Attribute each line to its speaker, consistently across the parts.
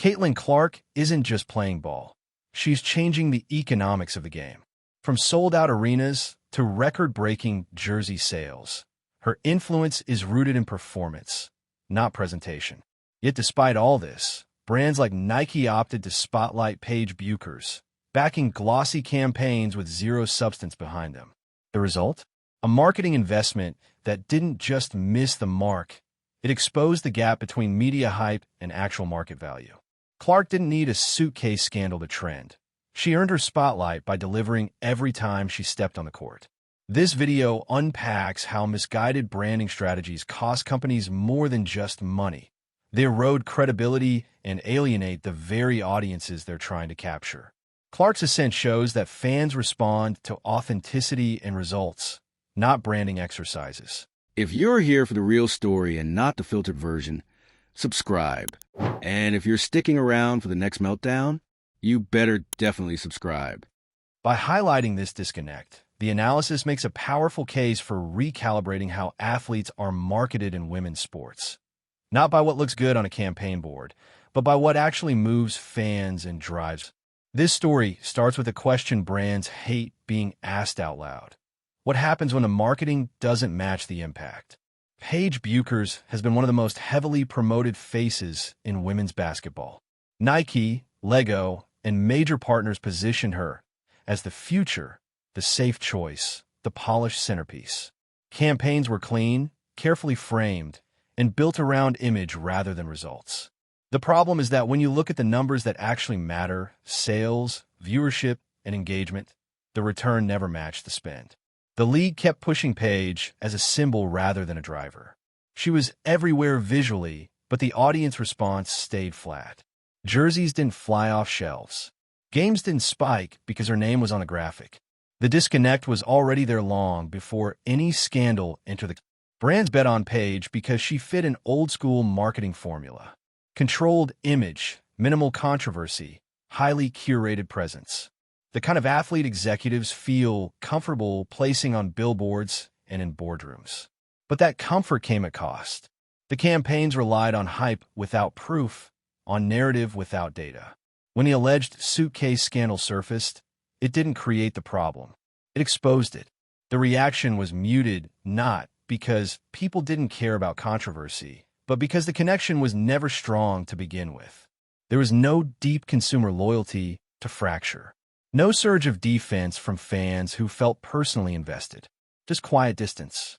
Speaker 1: Caitlin Clark isn't just playing ball. She's changing the economics of the game. From sold-out arenas to record-breaking jersey sales, her influence is rooted in performance, not presentation. Yet despite all this, brands like Nike opted to spotlight PAIGE BUECKERS, backing glossy campaigns with zero substance behind them. The result? A marketing investment that didn't just miss the mark, it exposed the gap between media hype and actual market value. Clark didn't need a suitcase scandal to trend. She earned her spotlight by delivering every time she stepped on the court. This video unpacks how misguided branding strategies cost companies more than just money. They erode credibility and alienate the very audiences they're trying to capture. Clark's ascent shows that fans respond to authenticity and results, not branding exercises.
Speaker 2: If you're here for the real story and not the filtered version, subscribe. And if you're sticking around for the next meltdown, you better definitely subscribe.
Speaker 1: By highlighting this disconnect, the analysis makes a powerful case for recalibrating how athletes are marketed in women's sports. Not by what looks good on a campaign board, but by what actually moves fans and drives. This story starts with a question brands hate being asked out loud. What happens when the marketing doesn't match the impact? PAIGE BUECKERS has been one of the most heavily promoted faces in women's basketball. Nike, Lego, and major partners position her as the future, the safe choice, the polished centerpiece. Campaigns were clean, carefully framed, and built around image rather than results. The problem is that when you look at the numbers that actually matter, sales, viewership, and engagement, the return never matched the spend. The league kept pushing PAIGE as a symbol rather than a driver. She was everywhere visually, but the audience response stayed flat. Jerseys didn't fly off shelves. Games didn't spike because her name was on a graphic. The disconnect was already there long before any scandal entered the... Brands bet on PAIGE because she fit an old-school marketing formula. Controlled image, minimal controversy, highly curated presence. The kind of athlete executives feel comfortable placing on billboards and in boardrooms. But that comfort came at cost. The campaigns relied on hype without proof, on narrative without data. When the alleged suitcase scandal surfaced, it didn't create the problem. It exposed it. The reaction was muted, not because people didn't care about controversy, but because the connection was never strong to begin with. There was no deep consumer loyalty to fracture. No surge of defense from fans who felt personally invested. Just quiet distance.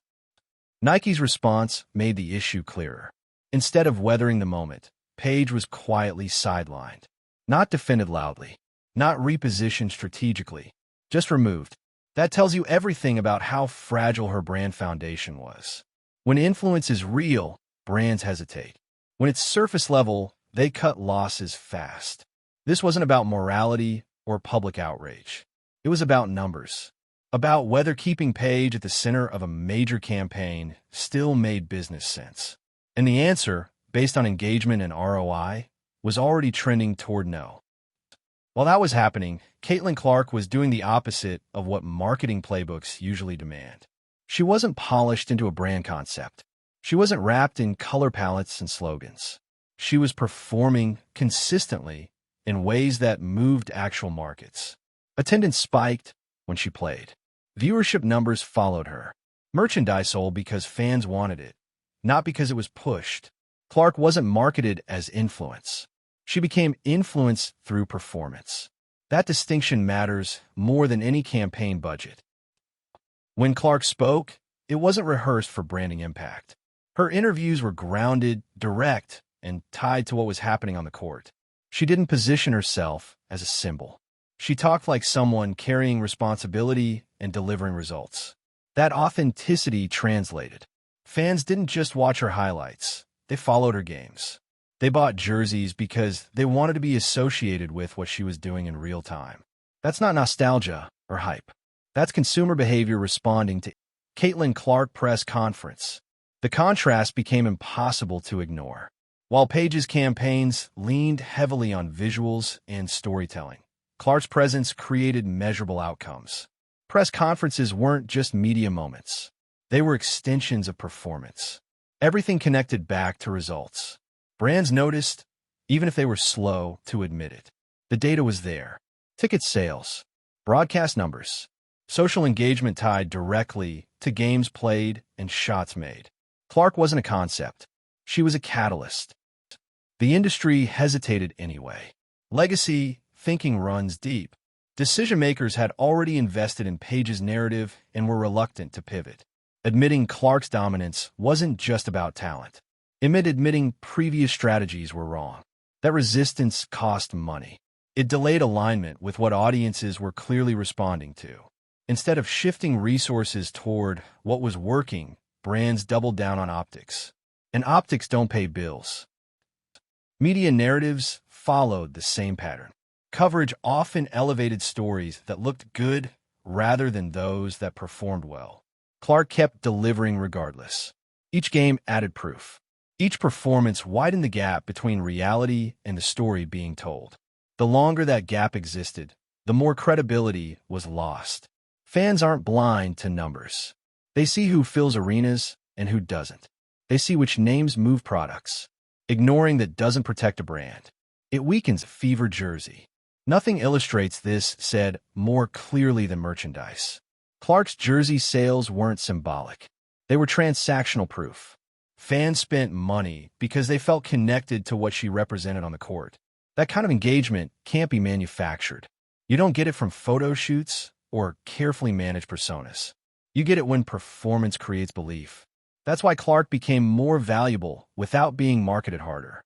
Speaker 1: Nike's response made the issue clearer. Instead of weathering the moment, PAIGE was quietly sidelined. Not defended loudly. Not repositioned strategically. Just removed. That tells you everything about how fragile her brand foundation was. When influence is real, brands hesitate. When it's surface level, they cut losses fast. This wasn't about morality or public outrage. It was about numbers. About whether keeping PAIGE at the center of a major campaign still made business sense. And the answer, based on engagement and ROI, was already trending toward no. While that was happening, Caitlin Clark was doing the opposite of what marketing playbooks usually demand. She wasn't polished into a brand concept. She wasn't wrapped in color palettes and slogans. She was performing consistently in ways that moved actual markets. Attendance spiked when she played. Viewership numbers followed her. Merchandise sold because fans wanted it, not because it was pushed. Clark wasn't marketed as influence. She became influence through performance. That distinction matters more than any campaign budget. When Clark spoke, it wasn't rehearsed for branding impact. Her interviews were grounded, direct, and tied to what was happening on the court. She didn't position herself as a symbol. She talked like someone carrying responsibility and delivering results. That authenticity translated. Fans didn't just watch her highlights. They followed her games. They bought jerseys because they wanted to be associated with what she was doing in real time. That's not nostalgia or hype. That's consumer behavior responding to Caitlin Clark press conference. The contrast became impossible to ignore. While PAIGE's campaigns leaned heavily on visuals and storytelling, Clark's presence created measurable outcomes. Press conferences weren't just media moments. They were extensions of performance. Everything connected back to results. Brands noticed, even if they were slow to admit it. The data was there. Ticket sales, broadcast numbers, social engagement tied directly to games played and shots made. Clark wasn't a concept. She was a catalyst. The industry hesitated anyway. Legacy thinking runs deep. Decision-makers had already invested in Paige's narrative and were reluctant to pivot. Admitting Clark's dominance wasn't just about talent. It meant admitting previous strategies were wrong. That resistance cost money. It delayed alignment with what audiences were clearly responding to. Instead of shifting resources toward what was working, brands doubled down on optics. And optics don't pay bills. Media narratives followed the same pattern. Coverage often elevated stories that looked good rather than those that performed well. Clark kept delivering regardless. Each game added proof. Each performance widened the gap between reality and the story being told. The longer that gap existed, the more credibility was lost. Fans aren't blind to numbers. They see who fills arenas and who doesn't. They see which names move products. Ignoring that doesn't protect a brand. It weakens a fever jersey. Nothing illustrates this said more clearly than merchandise. Clark's jersey sales weren't symbolic. They were transactional proof. Fans spent money because they felt connected to what she represented on the court. That kind of engagement can't be manufactured. You don't get it from photo shoots or carefully managed personas. You get it when performance creates belief. That's why Clark became more valuable without being marketed harder.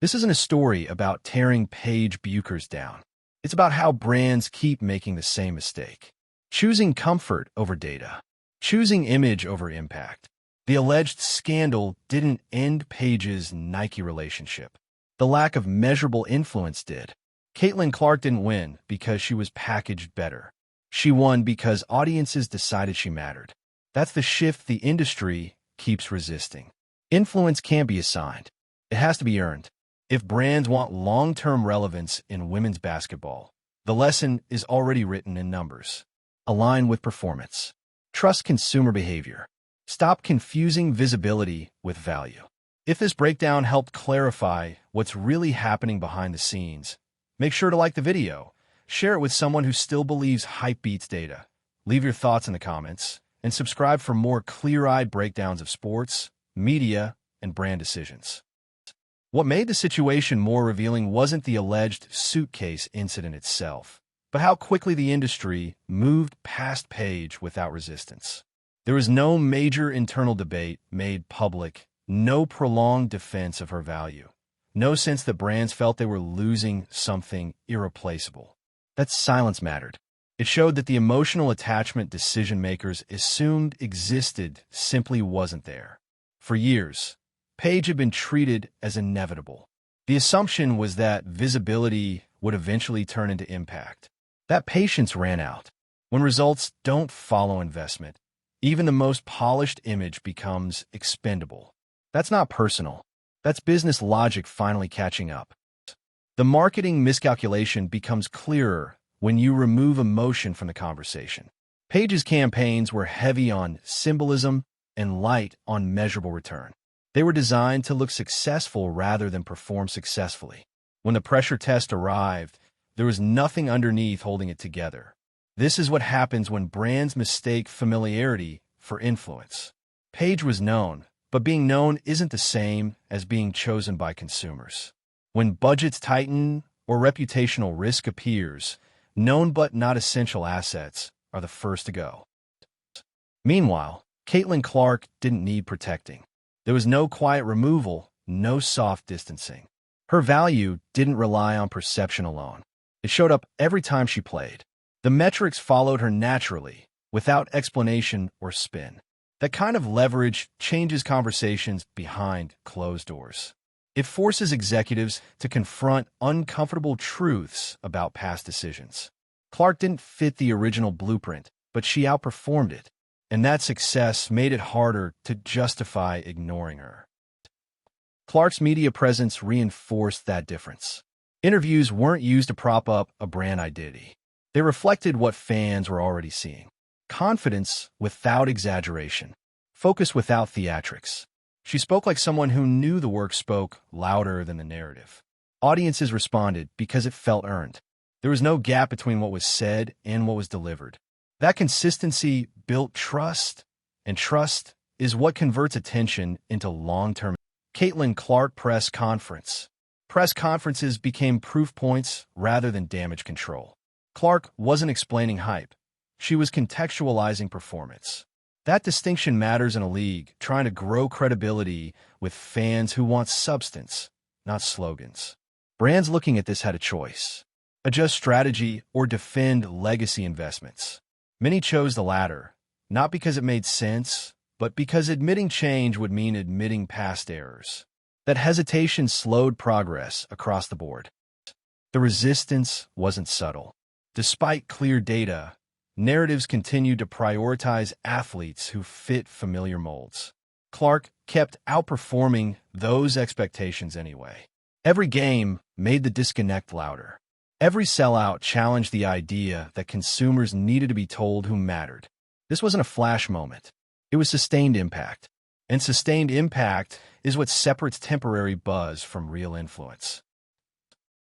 Speaker 1: This isn't a story about tearing Paige Bueckers down. It's about how brands keep making the same mistake. Choosing comfort over data. Choosing image over impact. The alleged scandal didn't end Paige's Nike relationship. The lack of measurable influence did. Caitlin Clark didn't win because she was packaged better. She won because audiences decided she mattered. That's the shift the industry keeps resisting. Influence can't be assigned. It has to be earned. If brands want long-term relevance in women's basketball, the lesson is already written in numbers. Align with performance. Trust consumer behavior. Stop confusing visibility with value. If this breakdown helped clarify what's really happening behind the scenes, make sure to like the video, share it with someone who still believes hype beats data, leave your thoughts in the comments, and subscribe for more clear-eyed breakdowns of sports, media, and brand decisions. What made the situation more revealing wasn't the alleged suitcase incident itself, but how quickly the industry moved past Paige without resistance. There was no major internal debate made public, no prolonged defense of her value, no sense that brands felt they were losing something irreplaceable. That silence mattered. It showed that the emotional attachment decision-makers assumed existed simply wasn't there. For years, Paige had been treated as inevitable. The assumption was that visibility would eventually turn into impact. That patience ran out. When results don't follow investment, even the most polished image becomes expendable. That's not personal. That's business logic finally catching up. The marketing miscalculation becomes clearer when you remove emotion from the conversation. Paige's campaigns were heavy on symbolism and light on measurable return. They were designed to look successful rather than perform successfully. When the pressure test arrived, there was nothing underneath holding it together. This is what happens when brands mistake familiarity for influence. Paige was known, but being known isn't the same as being chosen by consumers. When budgets tighten or reputational risk appears, known but not essential assets are the first to go. Meanwhile, Caitlin Clark didn't need protecting. There was no quiet removal, no soft distancing. Her value didn't rely on perception alone. It showed up every time she played. The metrics followed her naturally, without explanation or spin. That kind of leverage changes conversations behind closed doors. It forces executives to confront uncomfortable truths about past decisions. Clark didn't fit the original blueprint, but she outperformed it. And that success made it harder to justify ignoring her. Clark's media presence reinforced that difference. Interviews weren't used to prop up a brand identity. They reflected what fans were already seeing. Confidence without exaggeration. Focus without theatrics. She spoke like someone who knew the work spoke louder than the narrative. Audiences responded because it felt earned. There was no gap between what was said and what was delivered. That consistency built trust, and trust is what converts attention into long-term. Caitlin Clark press conference. Press conferences became proof points rather than damage control. Clark wasn't explaining hype. She was contextualizing performance. That distinction matters in a league trying to grow credibility with fans who want substance, not slogans. Brands looking at this had a choice: adjust strategy or defend legacy investments. Many chose the latter, not because it made sense, but because admitting change would mean admitting past errors. That hesitation slowed progress across the board. The resistance wasn't subtle. Despite clear data, narratives continued to prioritize athletes who fit familiar molds. Clark kept outperforming those expectations anyway. Every game made the disconnect louder. Every sellout challenged the idea that consumers needed to be told who mattered. This wasn't a flash moment. It was sustained impact. And sustained impact is what separates temporary buzz from real influence.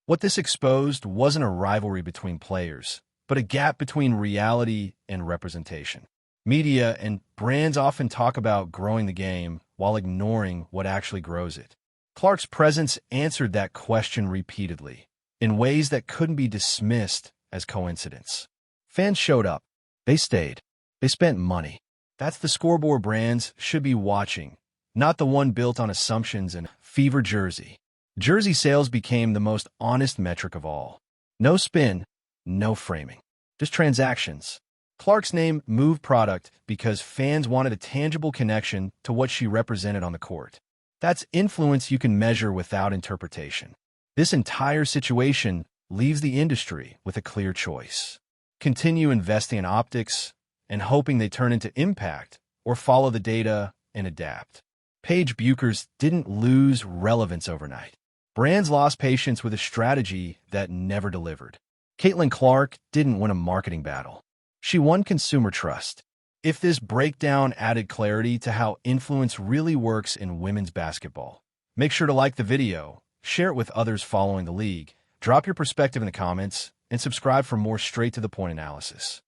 Speaker 1: What this exposed wasn't a rivalry between players, but a gap between reality and representation. Media and brands often talk about growing the game while ignoring what actually grows it. Clark's presence answered that question repeatedly, in ways that couldn't be dismissed as coincidence. Fans showed up. They stayed. They spent money. That's the scoreboard brands should be watching, not the one built on assumptions and fever jersey. Jersey sales became the most honest metric of all. No spin, no framing, just transactions. Clark's name moved product because fans wanted a tangible connection to what she represented on the court. That's influence you can measure without interpretation. This entire situation leaves the industry with a clear choice: continue investing in optics and hoping they turn into impact, or follow the data and adapt. PAIGE BUECKERS didn't lose relevance overnight. Brands lost patience with a strategy that never delivered. Caitlin Clark didn't win a marketing battle. She won consumer trust. If this breakdown added clarity to how influence really works in women's basketball, make sure to like the video, share it with others following the league, drop your perspective in the comments, and subscribe for more straight-to-the-point analysis.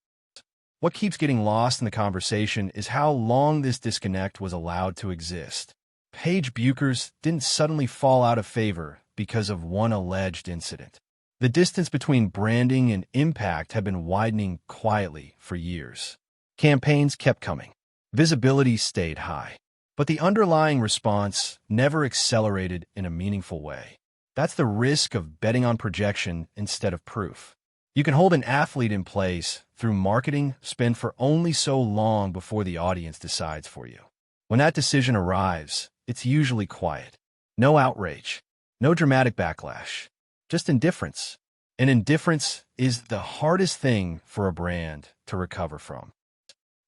Speaker 1: What keeps getting lost in the conversation is how long this disconnect was allowed to exist. PAIGE BUECKERS didn't suddenly fall out of favor because of one alleged incident. The distance between branding and impact had been widening quietly for years. Campaigns kept coming. Visibility stayed high. But the underlying response never accelerated in a meaningful way. That's the risk of betting on projection instead of proof. You can hold an athlete in place through marketing spend for only so long before the audience decides for you. When that decision arrives, it's usually quiet. No outrage. No dramatic backlash. Just indifference. And indifference is the hardest thing for a brand to recover from.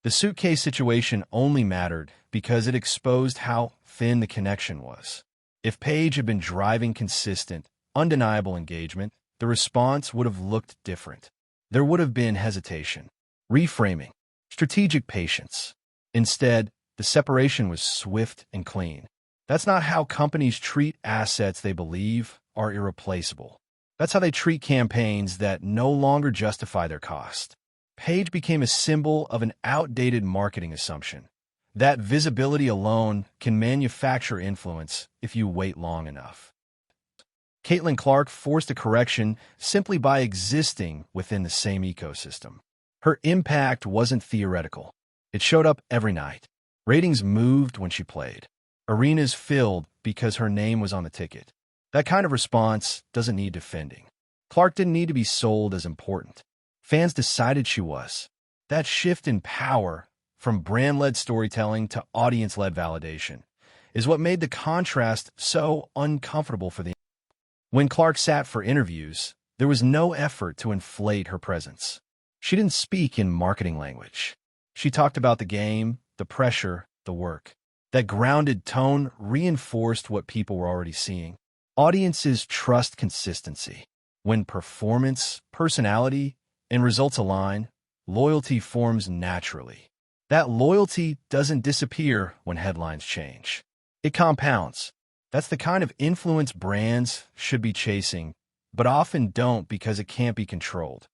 Speaker 1: The SUITCASE situation only mattered because it exposed how thin the connection was. If PAIGE had been driving consistent, undeniable engagement, the response would have looked different. There would have been hesitation, reframing, strategic patience. Instead, the separation was swift and clean. That's not how companies treat assets they believe are irreplaceable. That's how they treat campaigns that no longer justify their cost. PAIGE became a symbol of an outdated marketing assumption. That visibility alone can manufacture influence if you wait long enough. Caitlin Clark forced a correction simply by existing within the same ecosystem. Her impact wasn't theoretical. It showed up every night. Ratings moved when she played. Arenas filled because her name was on the ticket. That kind of response doesn't need defending. Clark didn't need to be sold as important. Fans decided she was. That shift in power, from brand-led storytelling to audience-led validation, is what made the contrast so uncomfortable for the. When Clark sat for interviews, there was no effort to inflate her presence. She didn't speak in marketing language. She talked about the game, the pressure, the work. That grounded tone reinforced what people were already seeing. Audiences trust consistency. When performance, personality, and results align, loyalty forms naturally. That loyalty doesn't disappear when headlines change. It compounds. That's the kind of influence brands should be chasing, but often don't because it can't be controlled.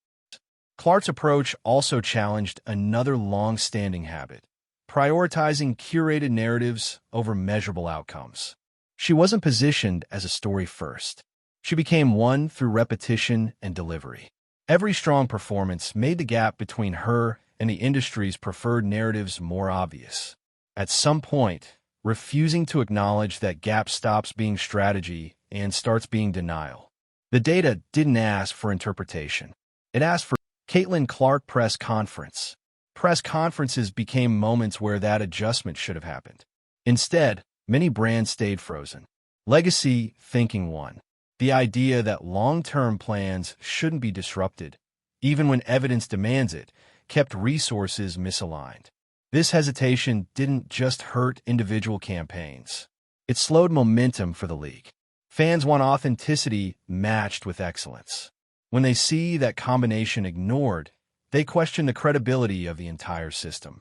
Speaker 1: Clark's approach also challenged another long-standing habit, prioritizing curated narratives over measurable outcomes. She wasn't positioned as a story first. She became one through repetition and delivery. Every strong performance made the gap between her and the industry's preferred narratives more obvious. At some point, refusing to acknowledge that gap stops being strategy and starts being denial. The data didn't ask for interpretation. It asked for Caitlin Clark press conference. Press conferences became moments where that adjustment should have happened. Instead, many brands stayed frozen. Legacy thinking won. The idea that long-term plans shouldn't be disrupted, even when evidence demands it, kept resources misaligned. This hesitation didn't just hurt individual campaigns. It slowed momentum for the league. Fans want authenticity matched with excellence. When they see that combination ignored, they question the credibility of the entire system.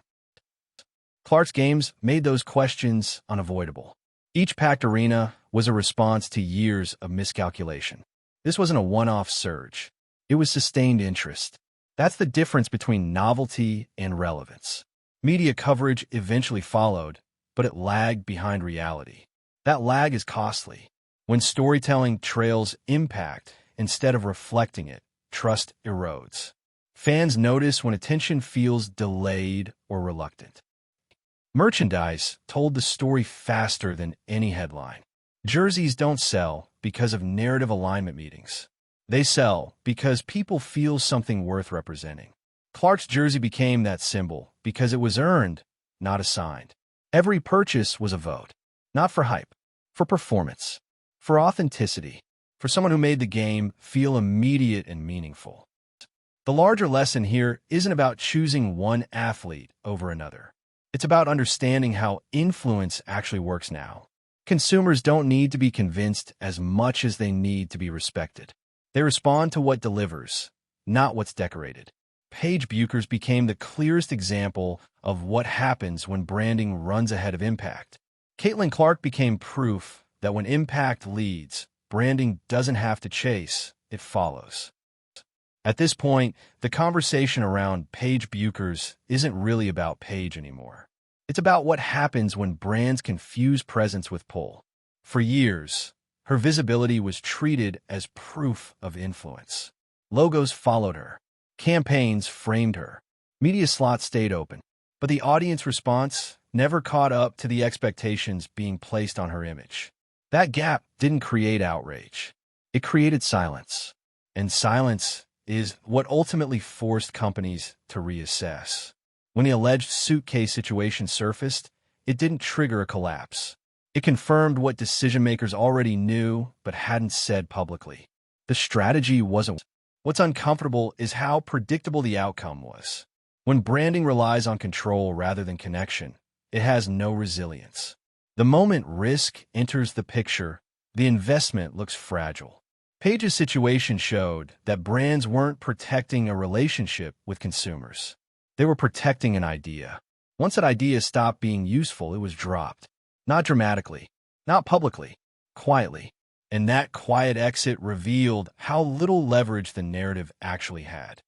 Speaker 1: Clark's games made those questions unavoidable. Each packed arena was a response to years of miscalculation. This wasn't a one-off surge. It was sustained interest. That's the difference between novelty and relevance. Media coverage eventually followed, but it lagged behind reality. That lag is costly. When storytelling trails impact instead of reflecting it, trust erodes. Fans notice when attention feels delayed or reluctant. Merchandise told the story faster than any headline. Jerseys don't sell because of narrative alignment meetings. They sell because people feel something worth representing. Clark's jersey became that symbol because it was earned, not assigned. Every purchase was a vote, not for hype, for performance, for authenticity, for someone who made the game feel immediate and meaningful. The larger lesson here isn't about choosing one athlete over another. It's about understanding how influence actually works now. Consumers don't need to be convinced as much as they need to be respected. They respond to what delivers, not what's decorated. PAIGE BUECKERS became the clearest example of what happens when branding runs ahead of impact. Caitlin Clark became proof that when impact leads, branding doesn't have to chase, it follows. At this point, the conversation around PAIGE BUECKERS isn't really about PAIGE anymore. It's about what happens when brands confuse presence with pull. For years, her visibility was treated as proof of influence. Logos followed her. Campaigns framed her. Media slots stayed open. But the audience response never caught up to the expectations being placed on her image. That gap didn't create outrage. It created silence. And silence is what ultimately forced companies to reassess. When the alleged SUITCASE situation surfaced, it didn't trigger a collapse. It confirmed what decision-makers already knew but hadn't said publicly. The strategy wasn't. What's uncomfortable is how predictable the outcome was. When branding relies on control rather than connection, it has no resilience. The moment risk enters the picture, the investment looks fragile. PAIGE's situation showed that brands weren't protecting a relationship with consumers. They were protecting an idea. Once that idea stopped being useful, it was dropped. Not dramatically, not publicly, quietly. And that quiet exit revealed how little leverage the narrative actually had.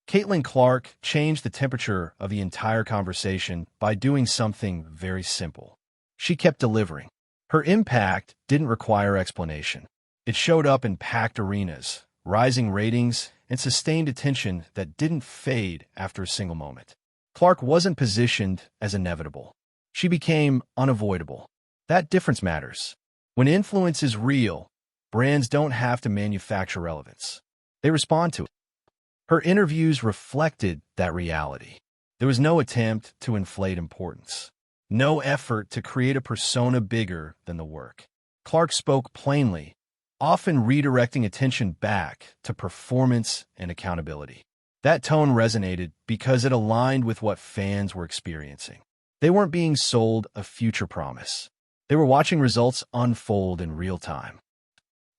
Speaker 1: Caitlin Clark changed the temperature of the entire conversation by doing something very simple. She kept delivering. Her impact didn't require explanation. It showed up in packed arenas, rising ratings, and sustained attention that didn't fade after a single moment. Clark wasn't positioned as inevitable. She became unavoidable. That difference matters. When influence is real, brands don't have to manufacture relevance. They respond to it. Her interviews reflected that reality. There was no attempt to inflate importance. No effort to create a persona bigger than the work. Clark spoke plainly, often redirecting attention back to performance and accountability. That tone resonated because it aligned with what fans were experiencing. They weren't being sold a future promise. They were watching results unfold in real time.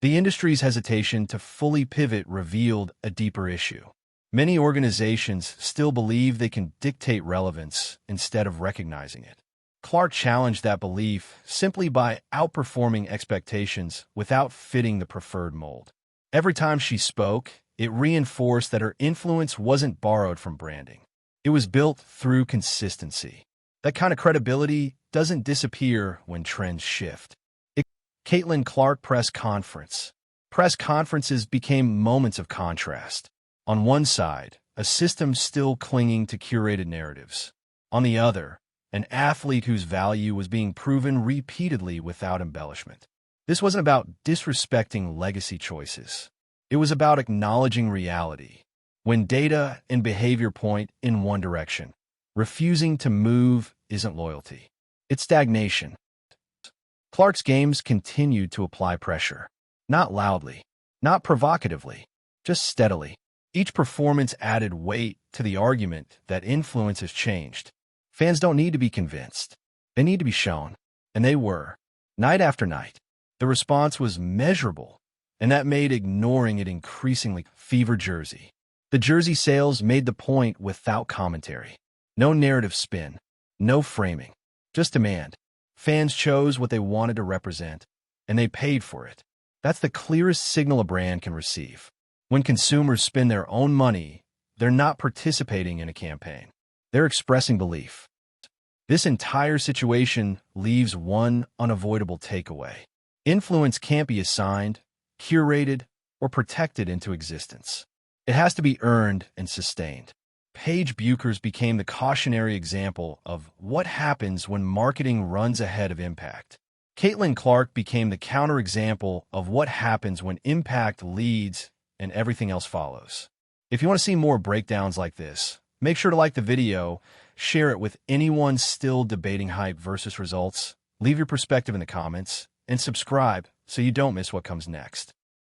Speaker 1: The industry's hesitation to fully pivot revealed a deeper issue. Many organizations still believe they can dictate relevance instead of recognizing it. Clark challenged that belief simply by outperforming expectations without fitting the preferred mold. Every time she spoke, it reinforced that her influence wasn't borrowed from branding. It was built through consistency. That kind of credibility doesn't disappear when trends shift. Caitlin Clark press conference. Press conferences became moments of contrast. On one side, a system still clinging to curated narratives. On the other, an athlete whose value was being proven repeatedly without embellishment. This wasn't about disrespecting legacy choices. It was about acknowledging reality. When data and behavior point in one direction, refusing to move isn't loyalty. It's stagnation. Clark's games continued to apply pressure. Not loudly, not provocatively, just steadily. Each performance added weight to the argument that influence has changed. Fans don't need to be convinced. They need to be shown. And they were. Night after night. The response was measurable, and that made ignoring it increasingly fever jersey. The jersey sales made the point without commentary. No narrative spin. No framing. Just demand. Fans chose what they wanted to represent, and they paid for it. That's the clearest signal a brand can receive. When consumers spend their own money, they're not participating in a campaign. They're expressing belief. This entire situation leaves one unavoidable takeaway. Influence can't be assigned, curated, or protected into existence. It has to be earned and sustained. PAIGE BUECKERS became the cautionary example of what happens when marketing runs ahead of impact. Caitlin Clark became the counterexample of what happens when impact leads and everything else follows. If you want to see more breakdowns like this, make sure to like the video, share it with anyone still debating hype versus results, leave your perspective in the comments, and subscribe so you don't miss what comes next.